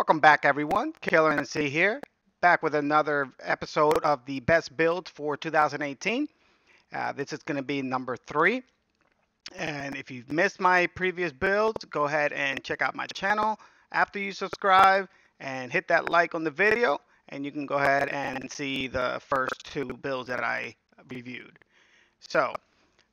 Welcome back, everyone. Killer NC here, back with another episode of the best builds for 2018. This is going to be number 3. And if you've missed my previous builds, go ahead and check out my channel after you subscribe and hit that like on the video. And you can go ahead and see the first 2 builds that I reviewed. So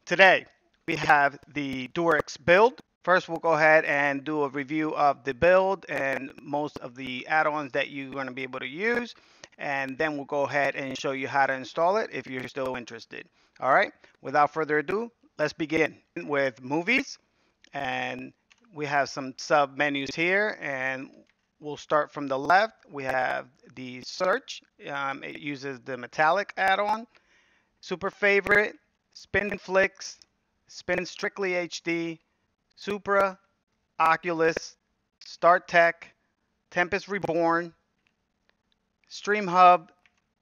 today we have the Durex Build. First, we'll go ahead and do a review of the build and most of the add-ons that you're going to be able to use. And then we'll go ahead and show you how to install it if you're still interested. All right, without further ado, let's begin with movies. And we have some sub menus here, and we'll start from the left. We have the search. It uses the metallic add-on, super favorite, spin flicks, spin strictly HD, Supra, Oculus, Start Tech, Tempest Reborn, Stream Hub,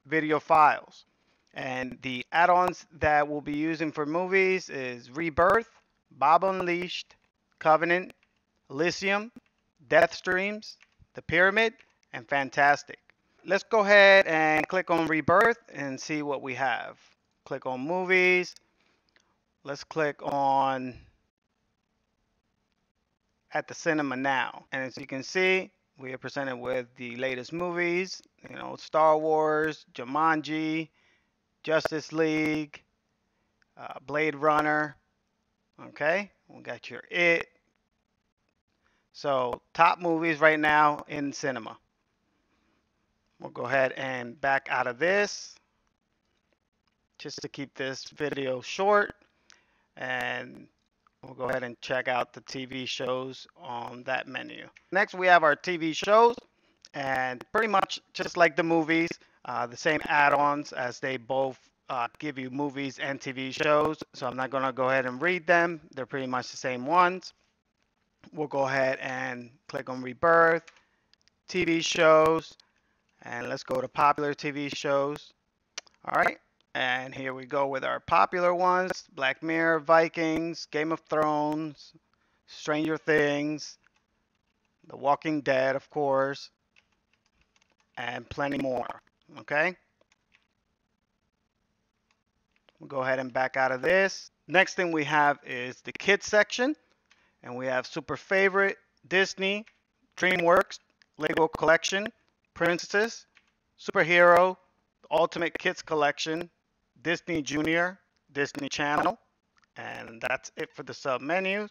Video Files. And the add-ons that we'll be using for movies is Rebirth, Bob Unleashed, Covenant, Elysium, Death Streams, The Pyramid, and Fantastic. Let's go ahead and click on Rebirth and see what we have. Click on Movies. Let's click on at the cinema now, and as you can see, we are presented with the latest movies, Star Wars, Jumanji, Justice League, Blade Runner. Okay, we got your It. So top movies right now in cinema. We'll go ahead and back out of this just to keep this video short, and we'll go ahead and check out the TV shows on that menu. Next, we have our TV shows, and pretty much just like the movies, the same add-ons as they both give you movies and TV shows. So I'm not going to go ahead and read them. They're pretty much the same ones. We'll go ahead and click on Rebirth, TV shows, and let's go to popular TV shows. All right. And here we go with our popular ones: Black Mirror, Vikings, Game of Thrones, Stranger Things, The Walking Dead, of course, and plenty more. Okay? We'll go ahead and back out of this. Next thing we have is the kids section. And we have Super Favorite, Disney, DreamWorks, Lego Collection, Princess, Superhero, Ultimate Kids Collection, Disney Junior, Disney Channel, and that's it for the sub menus.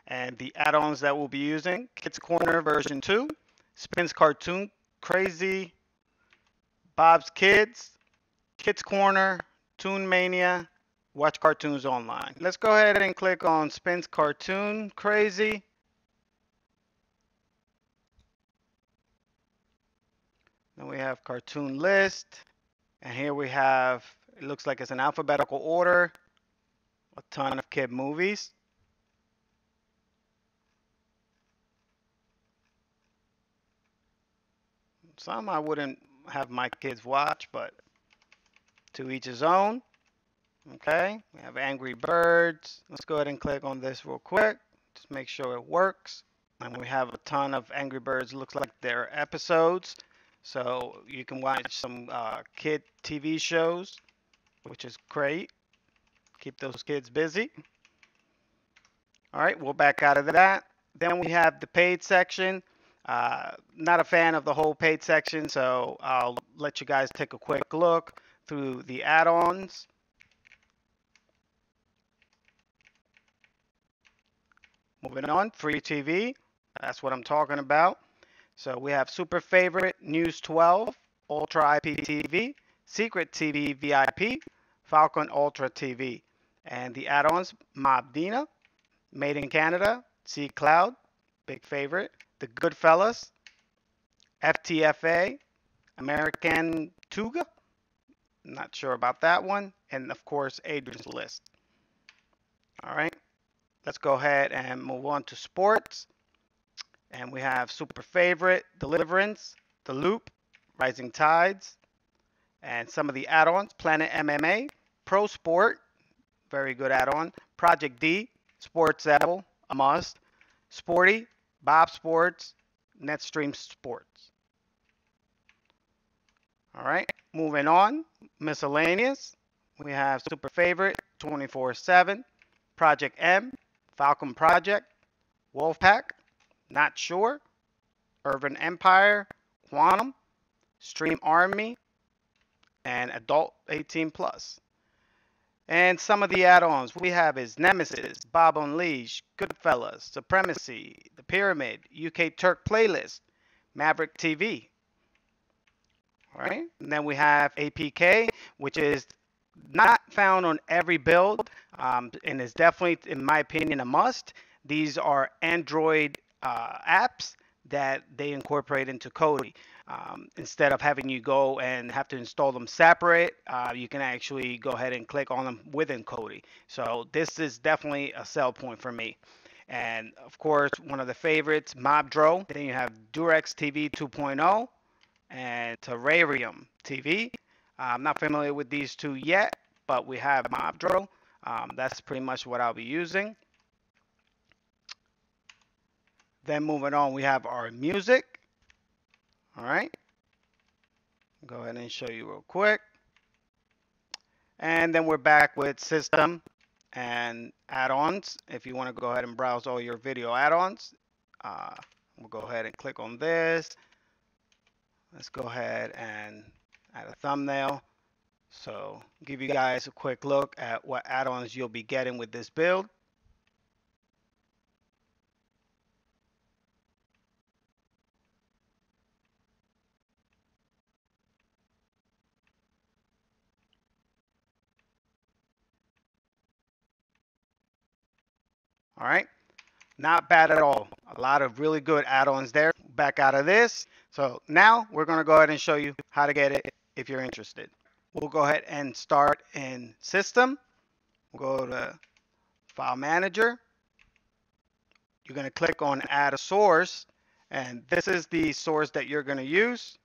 And the add-ons that we'll be using: Kids Corner version 2, Spins Cartoon Crazy, Bob's Kids, Kids Corner, Toon Mania, Watch Cartoons Online. Let's go ahead and click on Spins Cartoon Crazy. Then we have Cartoon List, and here we have, it looks like it's in alphabetical order, a ton of kid movies. Some I wouldn't have my kids watch, but to each his own. Okay, we have Angry Birds. Let's go ahead and click on this real quick. Just make sure it works. And we have a ton of Angry Birds. Looks like they're episodes. So you can watch some kid TV shows, which is great. Keep those kids busy. All right, we'll back out of that. Then we have the paid section. Not a fan of the whole paid section, so I'll let you guys take a quick look through the add-ons. Moving on, free TV. That's what I'm talking about. So we have Super Favorite, News 12, Ultra IPTV, Secret TV VIP, Falcon Ultra TV. And the add-ons: Mob Dina, Made in Canada, C Cloud, big favorite, The Goodfellas, FTFA, American Tuga, not sure about that one, and of course Addon's List. All right, let's go ahead and move on to sports. And we have Super Favorite, Deliverance, The Loop, Rising Tides, and some of the add-ons: Planet MMA, Pro Sport, very good add-on, Project D, Sports Apple, a must, Sporty, Bob Sports, Netstream Sports. All right, moving on. Miscellaneous. We have Super Favorite, 24/7, Project M, Falcon Project, Wolfpack, Not Sure, Urban Empire, Quantum, Stream Army, and Adult 18 Plus. And some of the add-ons we have is Nemesis, Bob Unleashed, Goodfellas, Supremacy, The Pyramid, UK Turk Playlist, Maverick TV. All right, and then we have APK, which is not found on every build, and is definitely, in my opinion, a must. These are Android apps that they incorporate into KODI. Instead of having you go and have to install them separate, you can actually go ahead and click on them within KODI. So this is definitely a sell point for me. And of course, one of the favorites, Mobdro. Then you have Durex TV 2.0 and Terrarium TV. I'm not familiar with these two yet, but we have Mobdro. That's pretty much what I'll be using. Then moving on, we have our music. All right. Go ahead and show you real quick. And then we're back with system and add-ons. If you want to go ahead and browse all your video add-ons, we'll go ahead and click on this. Let's go ahead and add a thumbnail. So give you guys a quick look at what add-ons you'll be getting with this build. All right, not bad at all. A lot of really good add-ons there. Back out of this. So now we're going to go ahead and show you how to get it if you're interested. We'll go ahead and start in System. We'll go to File Manager. You're going to click on Add a Source, and this is the source that you're going to use.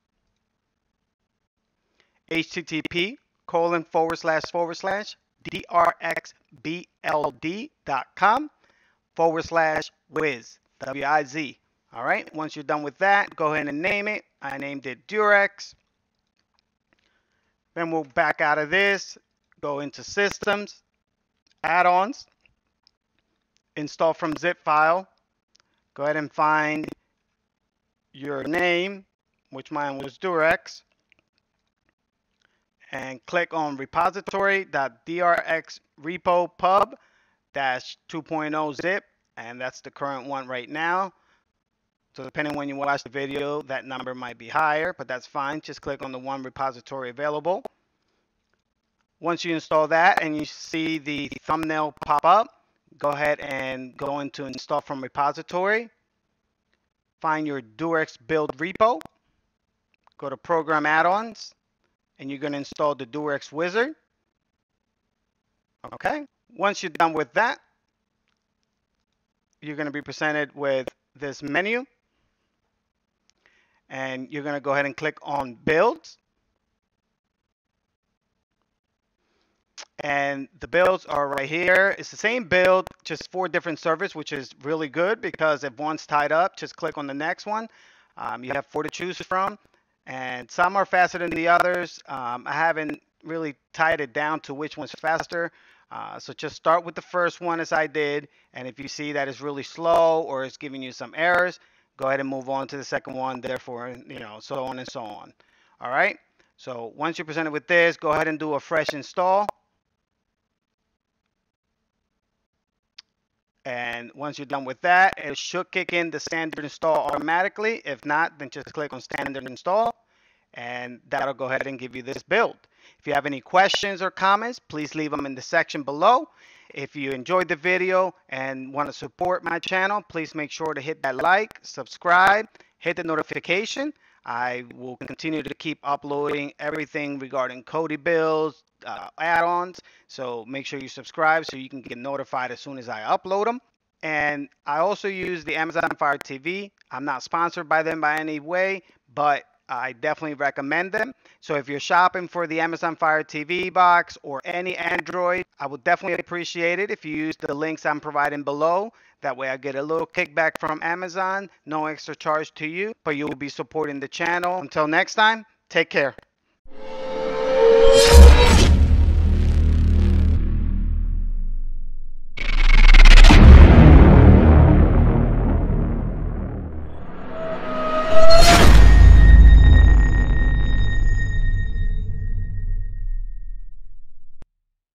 http://drxbld.com/wiz, W-I-Z. All right, once you're done with that, go ahead and name it. I named it Durex. Then we'll back out of this, go into Systems, Add-ons, Install from zip file. Go ahead and find your name, which mine was Durex, and click on repository.drxrepo-pub-2.0 zip, and that's the current one right now. So depending when you watch the video, that number might be higher, but that's fine. Just click on the one repository available. Once you install that and you see the thumbnail pop up, go ahead and go into Install from Repository. Find your Durex Build repo. Go to Program Add-ons, and you're going to install the Durex Wizard. Okay. Once you're done with that, you're going to be presented with this menu. And you're going to go ahead and click on Builds. And the builds are right here. It's the same build, just 4 different servers, which is really good because if one's tied up, just click on the next one. You have 4 to choose from, and some are faster than the others. I haven't really tied it down to which one's faster. So just start with the first one as I did, and if you see that it's really slow or it's giving you some errors, go ahead and move on to the second one, therefore, so on and so on. All right, so once you're presented with this, go ahead and do a fresh install. And once you're done with that, it should kick in the standard install automatically. If not, then just click on standard install, and that'll go ahead and give you this build. If you have any questions or comments, please leave them in the section below. If you enjoyed the video and want to support my channel, please make sure to hit that like, subscribe, hit the notification. I will continue to keep uploading everything regarding KODI Builds, add-ons. So make sure you subscribe so you can get notified as soon as I upload them. And I also use the Amazon Fire TV. I'm not sponsored by them by any way, but I definitely recommend them. So if you're shopping for the Amazon Fire TV box or any Android, I would definitely appreciate it if you use the links I'm providing below. That way I get a little kickback from Amazon, no extra charge to you, but you'll be supporting the channel. Until next time, take care.